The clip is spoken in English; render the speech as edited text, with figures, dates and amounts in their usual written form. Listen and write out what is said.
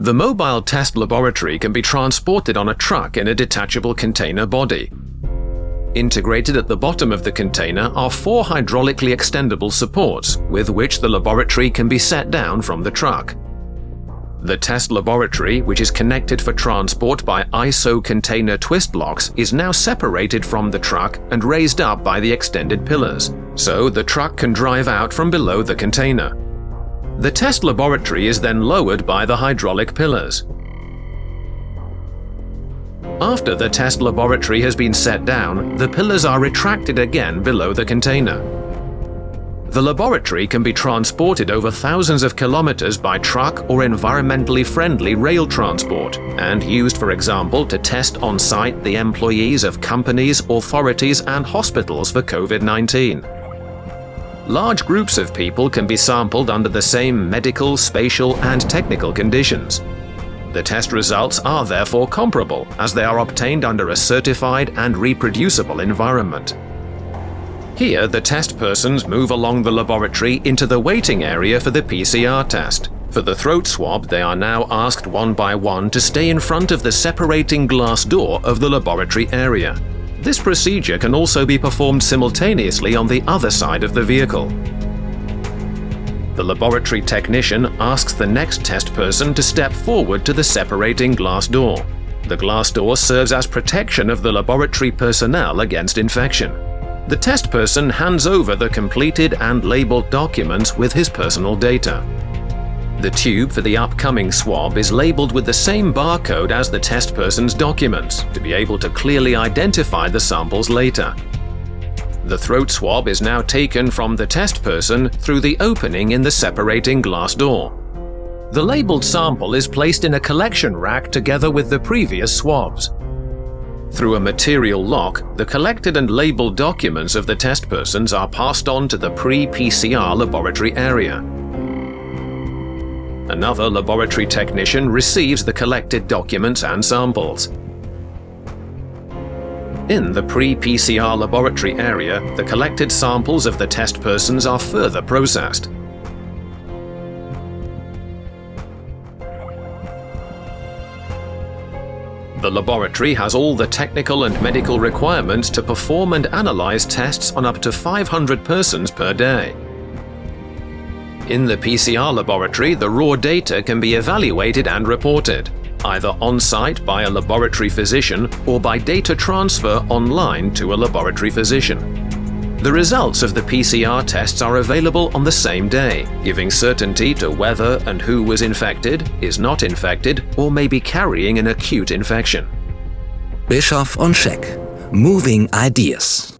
The mobile test laboratory can be transported on a truck in a detachable container body. Integrated at the bottom of the container are 4 hydraulically extendable supports with which the laboratory can be set down from the truck. The test laboratory, which is connected for transport by ISO container twist locks, is now separated from the truck and raised up by the extended pillars, so the truck can drive out from below the container. The test laboratory is then lowered by the hydraulic pillars. After the test laboratory has been set down, the pillars are retracted again below the container. The laboratory can be transported over thousands of kilometers by truck or environmentally friendly rail transport, and used, for example, to test on site the employees of companies, authorities, and hospitals for COVID-19. Large groups of people can be sampled under the same medical, spatial, and technical conditions. The test results are therefore comparable, as they are obtained under a certified and reproducible environment. Here, the test persons move along the laboratory into the waiting area for the PCR test. For the throat swab, they are now asked one by one to stay in front of the separating glass door of the laboratory area. This procedure can also be performed simultaneously on the other side of the vehicle. The laboratory technician asks the next test person to step forward to the separating glass door. The glass door serves as protection of the laboratory personnel against infection. The test person hands over the completed and labeled documents with his personal data. The tube for the upcoming swab is labeled with the same barcode as the test person's documents to be able to clearly identify the samples later. The throat swab is now taken from the test person through the opening in the separating glass door. The labeled sample is placed in a collection rack together with the previous swabs. Through a material lock, the collected and labeled documents of the test persons are passed on to the pre-PCR laboratory area. Another laboratory technician receives the collected documents and samples. In the pre-PCR laboratory area, the collected samples of the test persons are further processed. The laboratory has all the technical and medical requirements to perform and analyze tests on up to 500 persons per day. In the PCR laboratory, the raw data can be evaluated and reported, either on-site by a laboratory physician or by data transfer online to a laboratory physician. The results of the PCR tests are available on the same day, giving certainty to whether and who was infected, is not infected, or may be carrying an acute infection. Bischoff und Scheck. Moving Ideas.